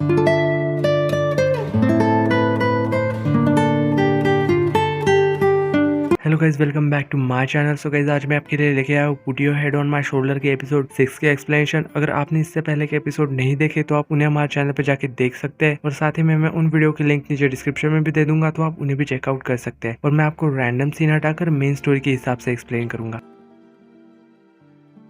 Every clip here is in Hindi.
Hello guys, welcome back to my channel. So guys, आज मैं आपके लिए लेके आया हूँ put your head on my shoulder के एपिसोड 6 के एक्सप्लेनेशन। अगर आपने इससे पहले के एपिसोड नहीं देखे तो आप उन्हें हमारे चैनल पे जाके देख सकते हैं, और साथ ही में मैं उन वीडियो की लिंक नीचे डिस्क्रिप्शन में भी दे दूंगा, तो आप उन्हें भी चेकआउट कर सकते हैं। और मैं आपको रैंडम सीन हटाकर मेन स्टोरी के हिसाब से एक्सप्लेन करूंगा।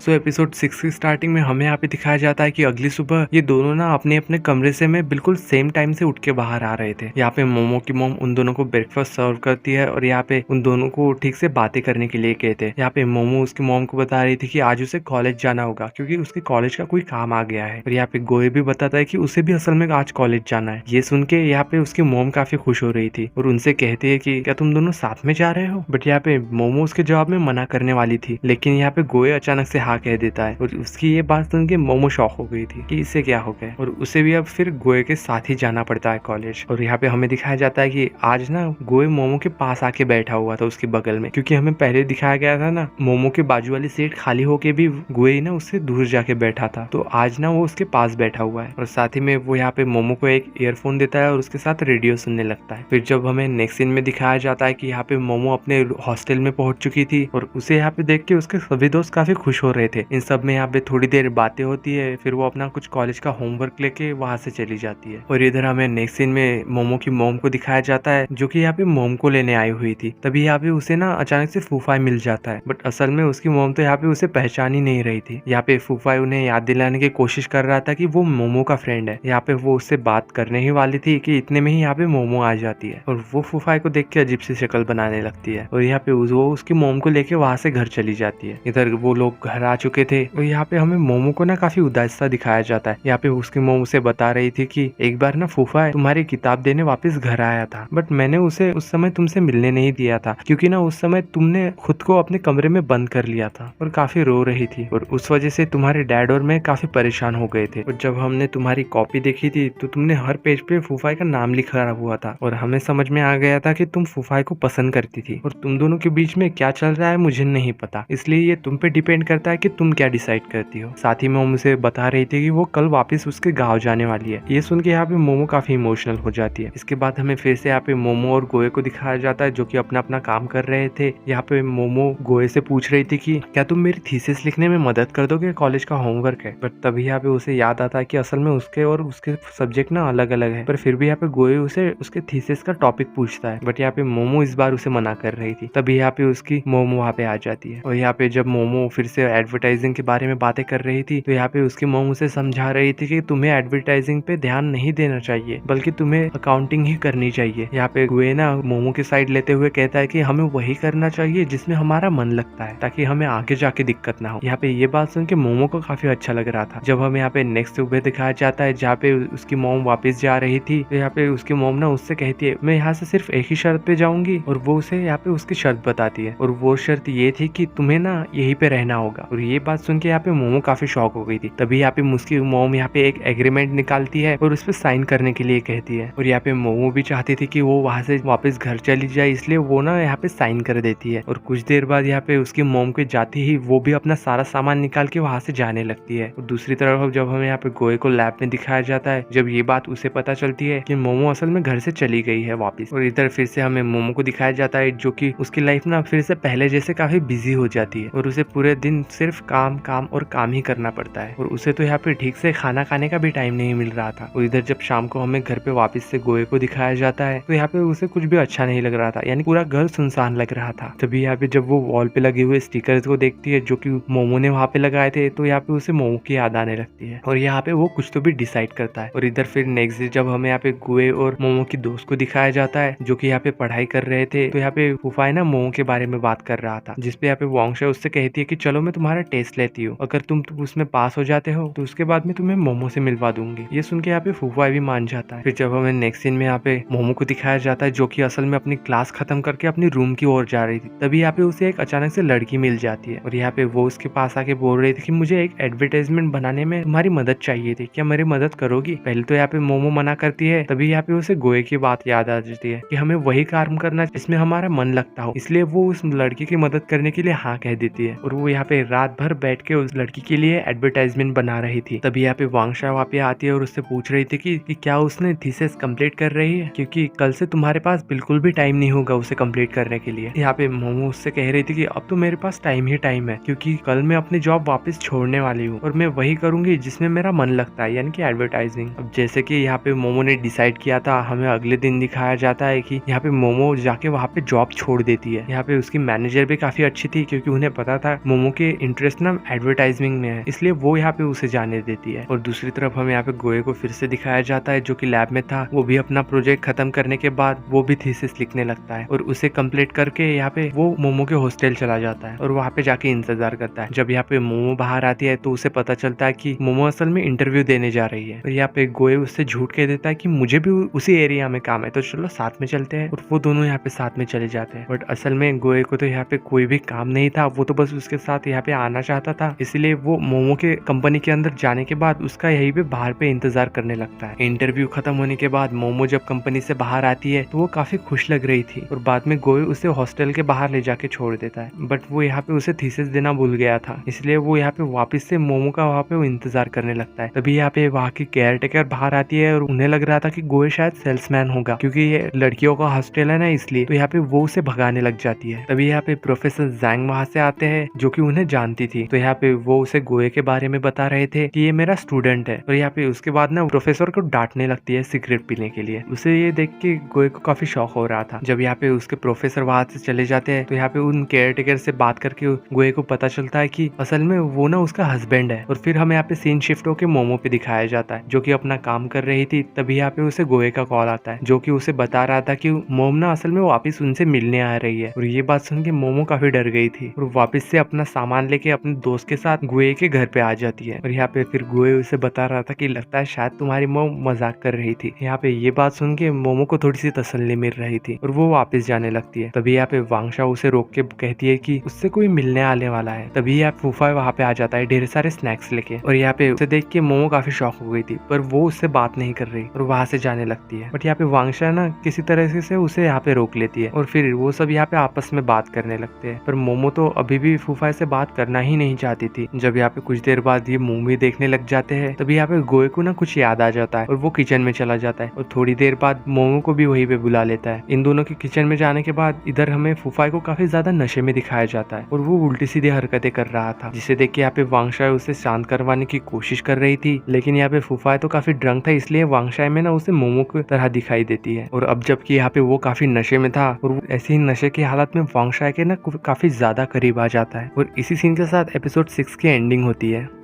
एपिसोड 6 की स्टार्टिंग में हमें यहाँ पे दिखाया जाता है कि अगली सुबह ये दोनों ना अपने अपने कमरे से में बिल्कुल सेम टाइम से उठ के बाहर आ रहे थे। यहाँ पे मोमो की मॉम उन दोनों को ब्रेकफास्ट सर्व करती है, और यहाँ पे उन दोनों को ठीक से बातें करने के लिए कहते हैं। यहाँ पे मोमो उसकी मॉम को बता रही थी कि आज उसे कॉलेज जाना होगा क्योंकि उसके कॉलेज का कोई काम आ गया है। और यहाँ पे गोए भी बताता है कि उसे भी असल में आज कॉलेज जाना है। ये सुन के यहाँ पे उसकी मॉम काफी खुश हो रही थी और उनसे कहती है कि क्या तुम दोनों साथ में जा रहे हो। बट यहाँ पे मोमो उसके जवाब में मना करने वाली थी, लेकिन यहाँ पे गोए अचानक से हाँ कह देता है। और उसकी ये बात सुन के मोमो शॉक हो गई थी कि इससे क्या हो गया, और उसे भी अब फिर गोए के साथ ही जाना पड़ता है कॉलेज। और यहाँ पे हमें दिखाया जाता है कि आज ना गोए मोमो के पास आके बैठा हुआ था उसके बगल में, क्योंकि हमें पहले दिखाया गया था ना मोमो के बाजू वाली सीट खाली होके भी गोए ना उससे दूर जाके बैठा था, तो आज ना वो उसके पास बैठा हुआ है। और साथ ही में वो यहाँ पे मोमो को एक ईयरफोन देता है और उसके साथ रेडियो सुनने लगता है। फिर जब हमें नेक्स्ट सीन में दिखाया जाता है कि यहाँ पे मोमो अपने हॉस्टल में पहुंच चुकी थी, और उसे यहाँ पे देख के उसके सभी दोस्त काफी खुश हो रहे थे। इन सब में यहाँ पे थोड़ी देर बातें होती है, फिर वो अपना कुछ कॉलेज का होमवर्क लेके वहां से चली जाती है। और इधर हमें नेक्स्ट सीन में मोमो की मॉम को दिखाया जाता है, जो कि यहाँ पे मॉम को लेने आई हुई थी। तभी यहाँ पे उसे ना अचानक से फूफाई मिल जाता है, बट असल में उसकी मॉम तो यहाँ पे उसे पहचान ही नहीं रही थी। यहाँ पे फूफाई उन्हें याद दिलाने की कोशिश कर रहा था कि वो मोमो का फ्रेंड है। यहाँ पे वो उससे बात करने ही वाली थी कि इतने में ही यहाँ पे मोमो आ जाती है, और वो फूफाई को देख के अजीब सी शक्ल बनाने लगती है। और यहाँ पे वो उसकी मॉम को लेके वहां से घर चली जाती है। इधर वो लोग घर आ चुके थे, और यहाँ पे हमें मोमो को ना काफी उदास सा दिखाया जाता है। यहाँ पे उसकी मॉम उसे बता रही थी कि एक बार ना फूफा तुम्हारी किताब देने वापस घर आया था, बट मैंने उसे उस समय तुमसे मिलने नहीं दिया था, क्योंकि ना उस समय तुमने खुद को अपने कमरे में बंद कर लिया था और काफी रो रही थी, और उस वजह से तुम्हारे डैड और मैं काफी परेशान हो गए थे। और जब हमने तुम्हारी कॉपी देखी थी तो तुमने हर पेज पे फूफाई का नाम लिखा हुआ था, और हमें समझ में आ गया था कि तुम फूफाई को पसंद करती थी, और तुम दोनों के बीच में क्या चल रहा है मुझे नहीं पता, इसलिए ये तुम पे डिपेंड करता है कि तुम क्या डिसाइड करती हो। साथ ही में उसे बता रही थी कि वो कल वापस उसके गांव जाने वाली है। ये सुन के यहाँ पे मोमो काफी इमोशनल हो जाती है। इसके बाद हमें फिर से यहाँ पे मोमो और गोए को दिखाया जाता है, जो कि अपना अपना काम कर रहे थे। यहाँ पे मोमो गोए से पूछ रही थी कि क्या तुम मेरी थीसिस लिखने में मदद कर दोगे, कॉलेज का होमवर्क है। बट तभी यहाँ पे उसे याद आता है कि असल में उसके और उसके सब्जेक्ट ना अलग अलग है, पर फिर भी यहाँ पे गोए उसे उसके थीसिस का टॉपिक पूछता है। बट यहाँ पे मोमो इस बार उसे मना कर रही थी। तभी यहाँ पे उसकी मोमो वहाँ पे आ जाती है, और यहाँ पे जब मोमो फिर से एडवर्टाइजिंग के बारे में बातें कर रही थी, तो यहाँ पे उसकी मोम उसे समझा रही थी कि तुम्हें एडवर्टाइजिंग पे ध्यान नहीं देना चाहिए, बल्कि तुम्हें अकाउंटिंग ही करनी चाहिए। यहाँ पे गुए ना मोमो की साइड लेते हुए कहता है कि हमें वही करना चाहिए जिसमें हमारा मन लगता है, ताकि हमें आगे जाके दिक्कत ना हो। यहाँ पे ये बात सुन के मोमो को काफी अच्छा लग रहा था। जब हमें यहाँ पे नेक्स्ट सुबह दिखाया जाता है, जहाँ पे उसकी मोम वापस जा रही थी, तो यहाँ पे उसकी मोम ना उससे कहती है मैं यहाँ से सिर्फ एक ही शर्त पे जाऊंगी, और वो उसे यहाँ पे उसकी शर्त बताती है, और वो शर्त ये थी कि तुम्हें ना यहीं पे रहना होगा। और ये बात सुन के यहाँ पे मोमो काफी शॉक हो गई थी। तभी यहाँ पे उसकी मोम यहाँ पे एक एग्रीमेंट निकालती है और उस पर साइन करने के लिए कहती है, और यहाँ पे मोमो भी चाहती थी कि वो वहां से वापस घर चली जाए, इसलिए वो ना यहाँ पे साइन कर देती है। और कुछ देर बाद यहाँ पे उसकी मोम के जाती ही वो भी अपना सारा सामान निकाल के वहां से जाने लगती है। और दूसरी तरफ जब हमें यहाँ पे गोए को लैब में दिखाया जाता है, जब ये बात उसे पता चलती है कि मोमो असल में घर से चली गई है वापस। और इधर फिर से हमें मोमो को दिखाया जाता है, जो कि उसकी लाइफ ना फिर से पहले जैसे काफी बिजी हो जाती है, और उसे पूरे दिन सिर्फ काम काम और काम ही करना पड़ता है। और उसे तो यहाँ पे ठीक से खाना खाने का भी टाइम नहीं मिल रहा था। और इधर जब शाम को हमें घर पे वापस से गोए को दिखाया जाता है, तो यहाँ पे उसे कुछ भी अच्छा नहीं लग रहा था, यानी पूरा घर सुनसान लग रहा था। तभी यहाँ पे जब वो वॉल पे लगे हुए स्टिकर्स को देखती है, जो कि मोमो ने वहाँ पे लगाए थे, तो यहाँ पे उसे मोमो की याद आने लगती है, और यहाँ पे वो कुछ तो भी डिसाइड करता है। और इधर फिर नेक्स्ट डे जब हमें यहाँ पे गोए और मोमो की दोस्त को दिखाया जाता है, जो कि यहाँ पे पढ़ाई कर रहे थे, तो यहाँ पे फूफाई ना मोमो के बारे में बात कर रहा था, जिसपे यहाँ पे वॉन्गशा उससे कहती है कि चलो मैं तुम्हारा टेस्ट लेती हूँ, अगर तुम उसमें पास हो जाते हो तो उसके बाद में तुम्हें मोमो से मिलवा दूंगी। ये सुन के यहाँ पे फूफाई भी मान जाता है। फिर जब हमें नेक्स्ट सीन में यहाँ पे मोमो को दिखाया जाता है, जो कि असल में अपनी क्लास खत्म करके अपनी रूम की ओर जा रही थी, तभी यहाँ पे उसे एक अचानक से लड़की मिल जाती है, और यहाँ पे वो उसके पास आके बोल रही थी कि मुझे एक एडवर्टाइजमेंट बनाने में तुम्हारी मदद चाहिए थी, क्या मेरी मदद करोगी। पहले तो यहाँ पे मोमो मना करती है, तभी यहाँ पे उसे गोए की बात याद आ जाती है कि हमें वही काम करना जिसमें हमारा मन लगता हो, इसलिए वो उस लड़की की मदद करने के लिए हाँ कह देती है। और वो यहाँ पे रात भर बैठ के उस लड़की के लिए एडवर्टाइजमेंट बना रही थी। तभी यहाँ पे वांगशा वहाँ पे आती है और उससे पूछ रही थी कि क्या उसने थीसिस कंप्लीट कर रही है, क्योंकि कल से तुम्हारे पास बिल्कुल भी टाइम नहीं होगा उसे कंप्लीट करने के लिए। यहाँ पे मोमो उससे कह रही थी कि अब तो मेरे पास टाइम ही टाइम है, क्योंकि कल मैं अपनी जॉब वापस छोड़ने वाली हूँ और मैं वही करूंगी जिसमें मेरा मन लगता है, यानी कि एडवर्टाइजिंग। अब जैसे कि यहाँ पे मोमो ने डिसाइड किया था, हमें अगले दिन दिखाया जाता है कि यहाँ पे मोमो जाके वहाँ पे जॉब छोड़ देती है। यहाँ पे उसकी मैनेजर भी काफी अच्छी थी, क्योंकि उन्हें पता था मोमो के इंटरेस्ट ना एडवर्टाइजिंग में है, इसलिए वो यहाँ पे उसे जाने देती है। और दूसरी तरफ हमें यहाँ पे गोए को फिर से दिखाया जाता है, जो कि लैब में था। वो भी अपना प्रोजेक्ट खत्म करने के बाद वो भी थीसिस लिखने लगता है और उसे कंप्लीट करके यहाँ पे वो मोमो के हॉस्टल चला जाता है और वहाँ पे जाके इंतजार करता है। जब यहाँ पे मोमो बाहर आती है तो उसे पता चलता है कि मोमो असल में इंटरव्यू देने जा रही है। और यहाँ पे गोए उससे झूठ कह देता है कि मुझे भी उसी एरिया में काम है, तो चलो साथ में चलते हैं। और वो दोनों यहाँ पे साथ में चले जाते हैं। बट असल में गोए को तो यहाँ पे कोई भी काम नहीं था, वो तो बस उसके साथ यहाँ पे आना चाहता था। इसलिए वो मोमो के कंपनी के अंदर जाने के बाद उसका यही पे बाहर पे इंतजार करने लगता है। इंटरव्यू खत्म होने के बाद मोमो जब कंपनी से बाहर आती है तो वो काफी खुश लग रही थी और बाद में गोए उसे हॉस्टल के बाहर ले जाके छोड़ देता है। बट वो यहाँ पे उसे थीसिस देना भूल गया था, इसलिए वो यहाँ पे वापस से मोमो का वहाँ पे वो इंतजार करने लगता है। तभी यहाँ पे वहाँ की केयर टेकर बाहर आती है और उन्हें लग रहा था कि गोए शायद सेल्समैन होगा, क्योंकि ये लड़कियों का हॉस्टल है ना, इसलिए। तो यहाँ पे वो उसे भगाने लग जाती है। तभी यहाँ पे प्रोफेसर जैंग वहाँ से आते हैं, जो कि उन्हें जानती थी। तो यहाँ पे वो उसे गोए के बारे में बता रहे थे कि ये मेरा स्टूडेंट है। और यहाँ पे उसके बाद ना प्रोफेसर को डांटने लगती है सिगरेट पीने के लिए। उसे ये देख के गोए को काफी शौक हो रहा था। जब यहाँ पे उसके प्रोफेसर वहां से चले जाते हैं तो यहाँ पे उन केयर टेकर से बात करके गोए को पता चलता है कि असल में वो ना उसका हस्बैंड है। और फिर हमें यहाँ पे सीन शिफ्ट होके मोमो पे दिखाया जाता है, जो कि अपना काम कर रही थी। तभी यहाँ पे उसे गोए का कॉल आता है, जो कि उसे बता रहा था कि मोम ना असल में वापस उनसे मिलने आ रही है। और ये बात सुन के मोमो काफी डर गई थी और वापस से अपना सामान लेके अपने दोस्त के साथ गोए के घर पे आ जाती है। और यहाँ पे फिर गोए उसे बता रहा था कि लगता है शायद तुम्हारी मोम मजाक कर रही थी। यहाँ पे ये बात सुन के मोमो को थोड़ी सी तसल्ली मिल रही थी और वो वापस जाने लगती है। तभी यहाँ पे वांगशा उसे रोक के कहती है कि उससे कोई मिलने आने वाला है। तभी यहाँ फूफा वहाँ पे आ जाता है ढेर सारे स्नैक्स लेके। और यहाँ पे उसे देख के मोमो काफी शॉक हो गई थी, पर वो उससे बात नहीं कर रही और वहां से जाने लगती है। बट यहाँ पे वांगशा ना किसी तरह से उसे यहाँ पे रोक लेती है और फिर वो सब यहाँ पे आपस में बात करने लगते हैं। पर मोमो तो अभी भी फूफा से बात करना ही नहीं चाहती थी। जब यहाँ पे कुछ देर बाद ये मूवी देखने लग जाते हैं, तभी यहाँ पे गोए को ना कुछ याद आ जाता है और वो किचन में चला जाता है और थोड़ी देर बाद मोमो को भी वहीं पे बुला लेता है। इन दोनों के किचन में जाने के बाद इधर हमें फूफा को काफी ज्यादा नशे में दिखाया जाता है और वो उल्टी सीधी हरकतें कर रहा था, जिसे देख के यहाँ पे वांगशा उसे शांत करवाने की कोशिश कर रही थी। लेकिन यहाँ पे फूफा तो काफी ड्रंक था, इसलिए वांगशा में ना उसे मोमो की तरह दिखाई देती है। और अब जबकि यहाँ पे वो काफी नशे में था और ऐसे ही नशे की हालत में वांगशा के ना काफी ज्यादा करीब आ जाता है। और इसी सीन के साथ एपिसोड 6 की एंडिंग होती है।